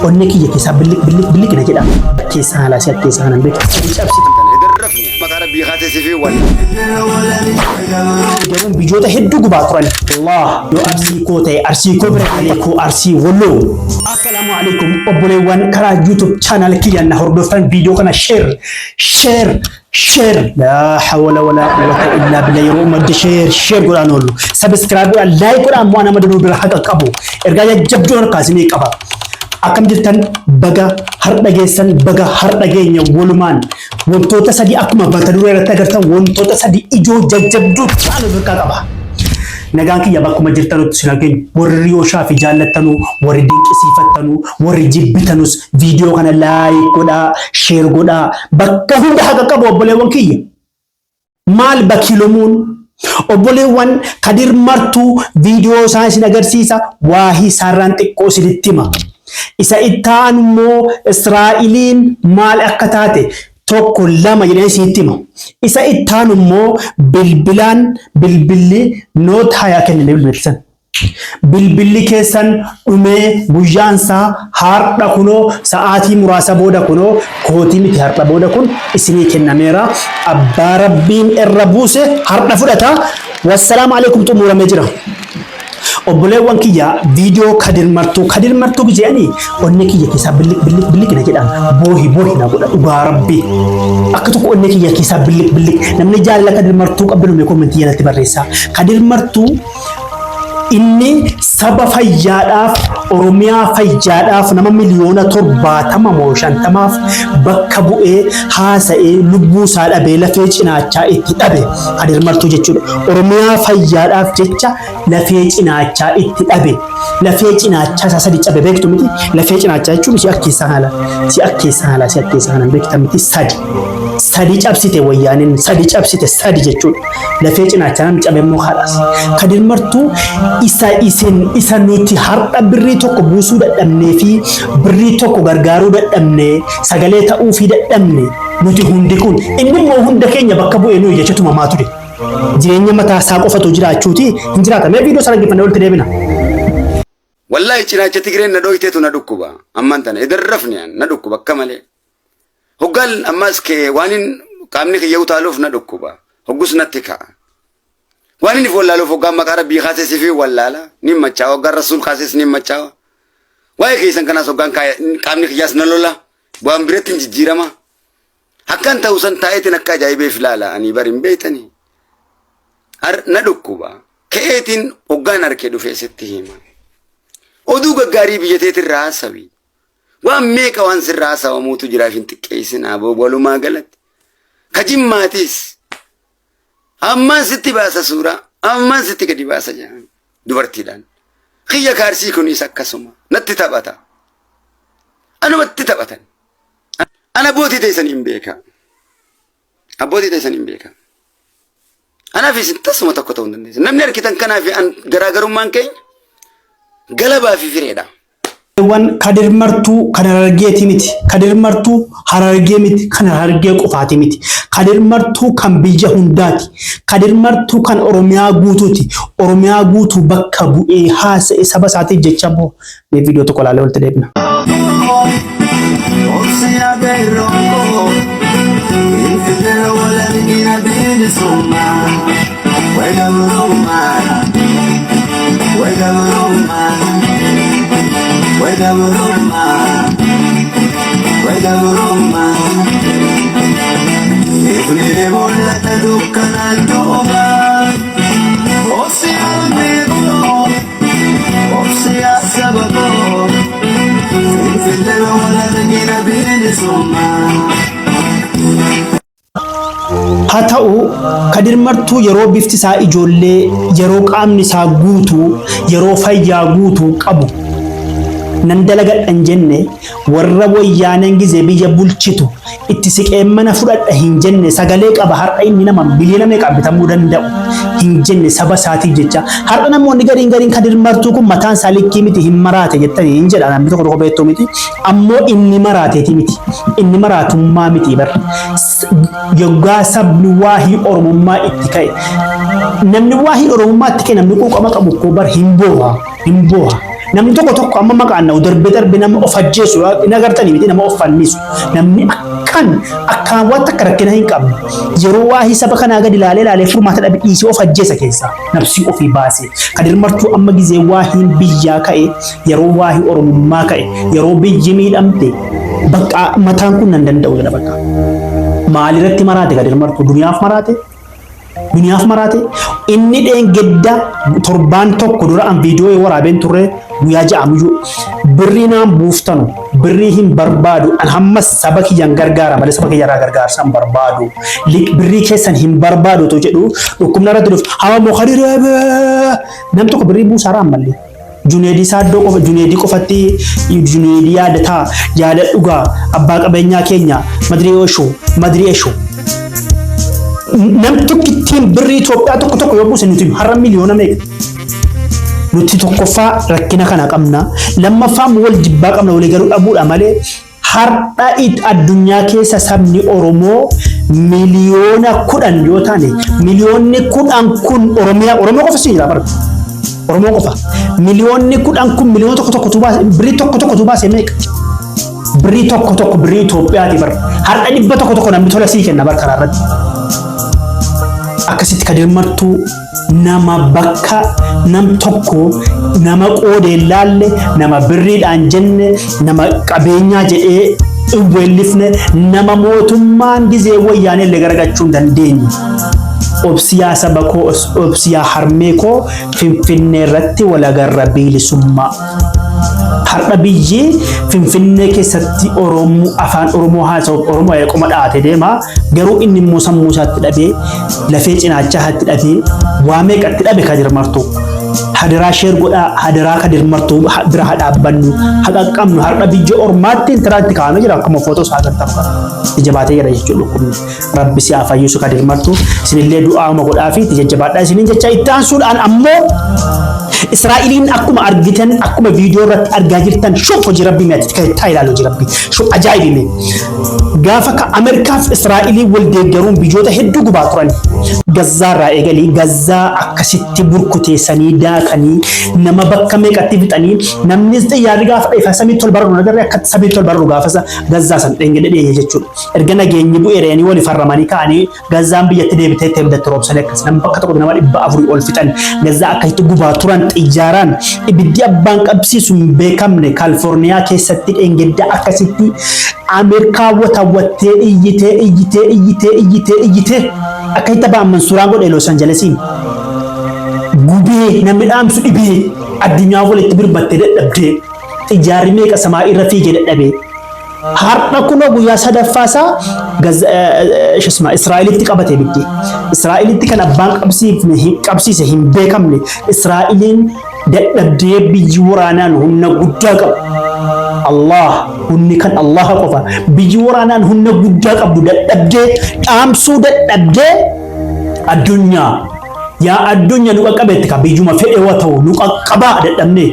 ونك يكيس بلك نجدا كيس على سيا كيس أنا بيت جرون بيجوده هدو قباطران الله يو أرسي كوتي أرسي كبر عليكو أرسي ولو السلام عليكم أبوليوان كرا يوتيوب channel كي أنا هردوفتان فيديو كنا شير لا حول ولا قوة إلا بالله يروم مد شير قرآن ولو سبسكرايب ولا لايك ولا موانا مدنو بالحق كابو إرجع يجبجون قاسمي كابا أكم جلتن بغا هرد جيسن بغا هرد جيني ولمان ونتوتا سدي أكما باتدور رتاغرتن ونتوتا سدي إجو جبجو تعالوا بالكابا نغانكي يباكو مجرتنو تسناكين وريو شافي جالتنو وردين كسيفتنو ورجبتنوس فيديو كان لايك ولا شير ولا بكهم بحق كابو بوليوان كي مال بكيلومون obboleewwan kadir martuu viidiyoo isaa isin agarsiisa waahii sarraan xiqqoo isinitti hima isa ittaan immoo Israa'eliin maal akka taate tokko lama jedhee isinitti hima isa ittaan immoo bilbilli noot hayaa kennine bilbilsan bilbilli keessan dhumee guyyaansaa har'a kunoo sa'aatii muraasa booda kunoo kootii miti har'a booda kun isinii kennameera abbaa rabbiin irra buuse har'a fudhata wassalamu alaykum xumuramee jira obboleewwan kiyya viidiyoo kadir martuu jedhanii onni kiyya keessaa billik na jedhan boohi na godha dhugaa rabbi akka tokko onni kiyya keessaa billik namni jaalala kadir martuu qabbilume komentii jalatti barreessa kadir martuu inni saba fayyaadhaaf oromiyaa fayyaadhaaf nama miliyoona 70 moo 50 bakka bu'ee haasa'ee lubbuu isaa dhabee lafee cinaachaa itti dhabe kadir martuu jechuudha oromiyaa fayyaadhaaf jecha lafee cinaachaa itti dhabe lafee cinaachaa isaa sadi cabe beektu miti lafee cinaachaa jechuun si akkeessaa haala beekta miti sadi cabsite wayyaaniin sadi cabsite sadi jechuudha lafee cinaachaa namni cabe immoo haadhaas kadir martuu isa nuti har'a birrii tokko buusuu dadhabnee fi birrii tokko gargaaruu dadhabnee sagalee ta'uu fi dadhabne nuti hundi kun inni immoo hunda keenya bakka bu'ee nuyi jechatuma maatu de jireenya mataa isaa qofatu jiraachuuti hin jiraatamee viidiyoo sana gifannee walitti deebina. Wallahi cinaacha Tigreen na dhoyteetu na dhukkuba ammaan tana idarrafni na dhukkuba akka malee hoggaan ammas kee waanin qaamni kiyya utaaluuf na dhukkuba hoggus natti ka'a. Wani ni volalo foga makara bi khase sifi wallala ni machawa gar rasul khasis ni machawa wae kisan kana sogan kay kamni khiyas nalola bo ambretin jirama hakan tawsan taayete nakka jaybe filala ani barim beetani ar nadukkuba keetin ogan arke du fesetti hima odu gagari biyete rasawi wa meka wan sirasa wa mutu jirafin tikkeysina bo boluma galat kajimmatis amma sitti baasa suura amma sitti gadi baasa jaan dubartiidhaan khiyya kaarsii kunis akkasuma natti taphata anumatti taphatan ana abbootii teessan hin beeka anaaf isin tasuma tokko ta'uu hin dandeessu namni arkitan kanaaf garaagarummaan keenya galabaa fi fireedha. wan kadir martuu kan harargeeti miti kadir martuu harargee miti kan harargee qofaati miti kadir martuu kan biyya hundaati kadir martuu kan oromiyaa guutuuti oromiyaa guutuu bakka bu'ee haasa'e saba isaatiif jecha boo mee viidiyoo tokko ilaalee walitti deebina. Wega buruma Ifnire bolla tadukana doga Osi almego Osi asabako Ifnire bolla tagina bini summa haa ta'u kadir martuu yeroo bifti isaa ijoollee yeroo qaamni isaa guutuu yeroo fayyaa guutuu qabu nan dalagadhan jenne warra wayyaaneen gizee biyya bulchitu itti siqee mana fudhadha hin jenne sagalee qaba har'a inni nama biliyoona meeqa bitamuu danda'u hin jenne saba isaatiif jecha har'a namoonni gariin kadir martuu kun mataan isaa likkii miti hin maraate jettanii hin jedha namni tokko beektuu miti ammoo inni maraateeti miti inni maraatummaa miti bar yoggaa sabni waahii oromummaa itti ka'e namni waahii oromummaa itti ka'e namni quuqama qabu ko bar hin booha namni tokko amma maqaan na darbe nama of ajjeesu in agartanii miti nama of fannisu namni akkaan waan takka rakkina hin qabne yeroo waa hisaba kanaa gadi ilaalee furmaata dhabe dhiisee of ajjeesa keessa nafsii ofii baase Kadir Martuu amma gizee waa hin biyyaa ka'e yeroo waa hin oromummaa ka'e yeroo biyyi miidhamte bakka mataan kun nan danda'u jedha bakka maalirratti maraate Kadir Martuu duniyaaf maraate inni dheengedda torbaan tokko dura an viidiyoo waraabeen turre guyyaa ja'amuyyuu birrii naan buuftanu birrii hin barbaadu an hamma saba kiyyan gargaara malee saba kiyyan gargaarsan barbaadu birrii keessan hin barbaadu to jedhu dhukkubna irratti dhufu hawa moo Kadir nam tokko birrii buusaara ammallee Juneedi Saaddoo qofa Juneedi qofatti Juneedi yaada dhugaa abbaa qabeenyaa keenya Madri Esho nam tokkittiin birrii Itoophiyaa tokko yoo buusan nuti har'a miliyoona meeqa nuti tokkoffaa rakkina kana qabna lammaffaa wal jibbaa qabna walii galuu dhabuudha malee har'a addunyaa keessa sabni Oromoo miliyoona 10 yoo taane miliyoonni 10 kun Oromoo qofa si jira bara Oromoo qofa miliyoonni 10 kun miliyoona tokko tubaase birrii tokko tubaase meeqa birrii tokko birrii Itoophiyaati bara har'a dhibba tokko namni tola sii kenna bara karaa irratti akkasitti Kadir Martuu nama bakka nam tokko nama qoodee laalle nama birriidhaan jenne nama qabeenyaa jedhee weellifne nama mootummaan gizee wayyaanee garagachuu hin dandeenye obsiyaa saba koo obsiyaa harmee koo Finfinnee irratti walagarra biilisummaa har'a biyyi Finfinnee keessatti afaan Oromoo haasa'u Oromoo eequma dhaate deema garuu inni immoo sammuu isaatti dhabee lafee cinaachaa itti dhabee waa meeqatti dhabe Kadir Martuu hadiraa sheer godhaa hadiraa Kadir Martuu bira hadhaabbannu haqaqqabnu har'a biyya ormaatti intiraatti kaa'amee jira akkuma footoo isaa agartan jajjabaatee jira jechuudha dhukkubni rabbi si afayyisu Kadir Martuu isinillee du'aama godhaa fi jajjabaadhaa isiniin jecha itti aansuudhaan ammoo Israa'iliin akkuma argitan akkuma viidiyoo irratti argaa jirtan shuf hojii rabbii mi'aatti kan ilaalu hojii rabbii shuf ajaa'ibime gaafa ka Ameerikaa fi Israa'ilii wal deeggaruun biyyoota hedduu gubaa turan Gazzaa irraa eegalii Gazzaa akkasitti burkuteessanii daakanii nama bakka meeqatti fixanii namnis xiyyaarri gaafa dheefa samii tol barru nagarree akka samii tol barru gaafasa Gazzaa san dheengedhe jechuudha erga nageenyi bu'ee reeni wal farramanii ka'anii Gazzaan biyyatti deebitee teebdatti roobsanii akkas nama bakka tokko nama 400 ol fixan Gazzaa akkasitti gubaa turan xiyyaaraan ibiddi abbaan qabsiisu hin beekamne Kaalifoorniyaa keessatti dheengedda akkasitti Ameerikaa watawattee iyyitee akka itti ba'aman suuraan godhe Los Angelesiin gubee namni dhaamsu dhibee addunyaa walitti birbattee dadhabdee xiyyaarri meeqa samaa irra fiigee dadhabee har'a kunoo guyyaa sadaffaasaa Israa'elitti qabate bidde Israa'elitti kan abbaan qabsiise hin beekamne Israa'eliin dadhabdee biyyi waraanaan humna guddaa qabu Allah hunni kan Allah qofa biyyi waraanaan humna guddaa qabdu dadhabdee dhaamsuu dadhabdee addunyaa yaa addunyaa nu qaqqabeetti ka biyyuma fedhe waa ta'u nu qaqqabaa dadhabne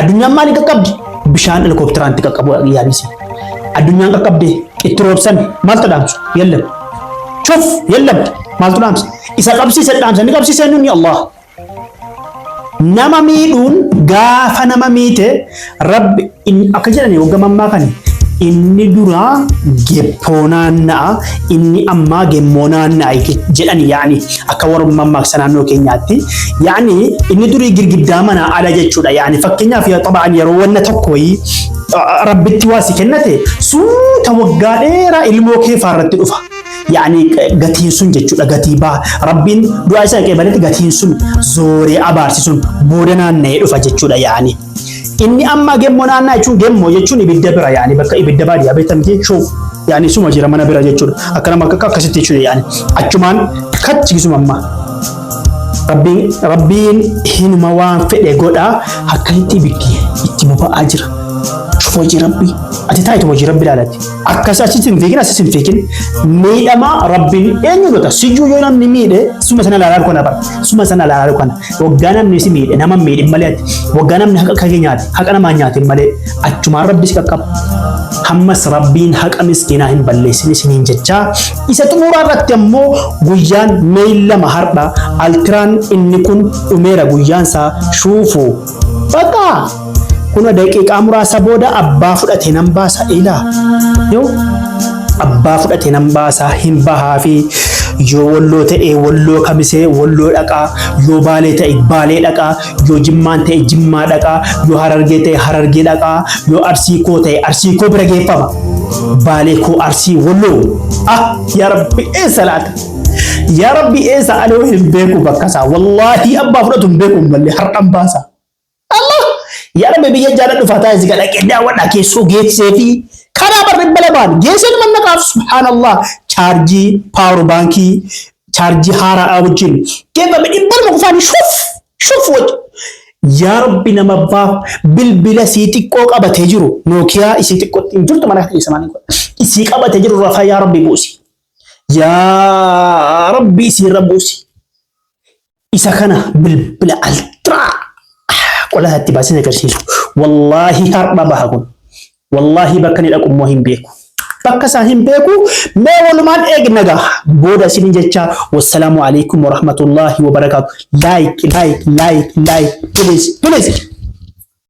addunyaan maali qaqqabdi bishaan helikoofteraanti qaqqabu yaabisi addunyaan qaqqabde itti roobsan maaltu dhaamsu yallam shuf yallam maaltu dhaamsa isa qabsiise dhaamsa ni qabsiise nuni Allah nama miidhuun gaafa nama miite rabbi akka jedhani hoggamammaa kan inni dura gepponaanna'a inni ammaa gemmonaanna'a jedhani yaani akka warummaa sanaannoo keenyaatti yaani inni durii girgiddaa mana ala jechuudha yaani fakkeenyaaf tabaan yeroo wanna tokko rabbitti waasi kennate suuta waggaa dheeraa ilmoo kee faarratti dhufa yaani gatiin sun jechuudha gatii baa rabbiin du'aa isaa qeebalatti gatiin sun zooree abaarsi sun booda naanna'ee dhufa jechuudha yaani inni amma gemmoo naannaa jechuun gemmoo jechuun ibidda bira yaani bakka ibidda baadiyyaa beektamti shuuf yaani suma jira mana bira jechuudha akkanuma akkasitti jechuudha yaani achumaan kachiisuma amma rabbiin hinuma waan fedhe godhaa akkasitti ibiddi itti boba'aa jira hojii rabbii ati taayitu hojii rabbii ilaalatti akkas achitti hin fiikin asis hin fiikin miidhama rabbiin eenyu godha siyyuu yoo namni miidhe suma sana laalaalu kana bara suma sana laalaalu kana waggaa namni si miidhe nama miidhin malee ati waggaa namni haqa kee nyaate haqa namaa nyaatin malee achumaan rabbi si qaqqaba hammas rabbiin haqa miskiinaa hin balleessin isiniin jechaa isa xumuraa irratti ammoo guyyaan meey lama har'a altiraan inni kun dhumeera guyyaansaa shuufuu bakka Kuna daqiiqaa muraasa booda abbaa fudhatee nan baasa ilaa. Yoo abbaa fudhatee nan baasa hin bahaa fi yoo walloo ta'e walloo kamisee walloo dhaqaa, yoo baalee ta'e baalee dhaqaa, yoo jimmaan ta'e jimmaa dhaqaa, yoo harargee ta'e harargee dhaqaa, yoo arsii koo ta'e arsii koo bira geeffama. Baalee koo arsii walloo. Yaa Rabbi eessa laata? Yaa Rabbi eessa alee hin beeku bakka isaa. Wallaahi abbaa fudhatu hin beeku malee har'an baasa. Allah! Yaa Rabbi biyya jaalladhu fataa isi gadhaqee daawwadhaa keessoo geessee fi karaa barri balamaan geessee manna qaaf subhaanallah. Chargii power bankii chargii haaraa wajjin geeffame dhibbarma kufaani shuf wajjin. Yaa Rabbi nama baaf bilbila sii xiqqoo qabatee jiru Nokiyaa isii xiqqootti hin jirtu mana keessa maanii isii qabatee jiru rafaa yaa Rabbi buusi. Yaa Rabbi isii irra buusi. Isa kana bilbila ultraa qola itti baasee agarsiisu. Wallaahi har'a baha kun. Wallaahi bakka ni dhaqu immoo hin beeku. Bakka isaa hin beeku mee walumaan eegnaga booda isin jecha wassalamu alaikum wa rahmatullahi wa barakatuh. Like please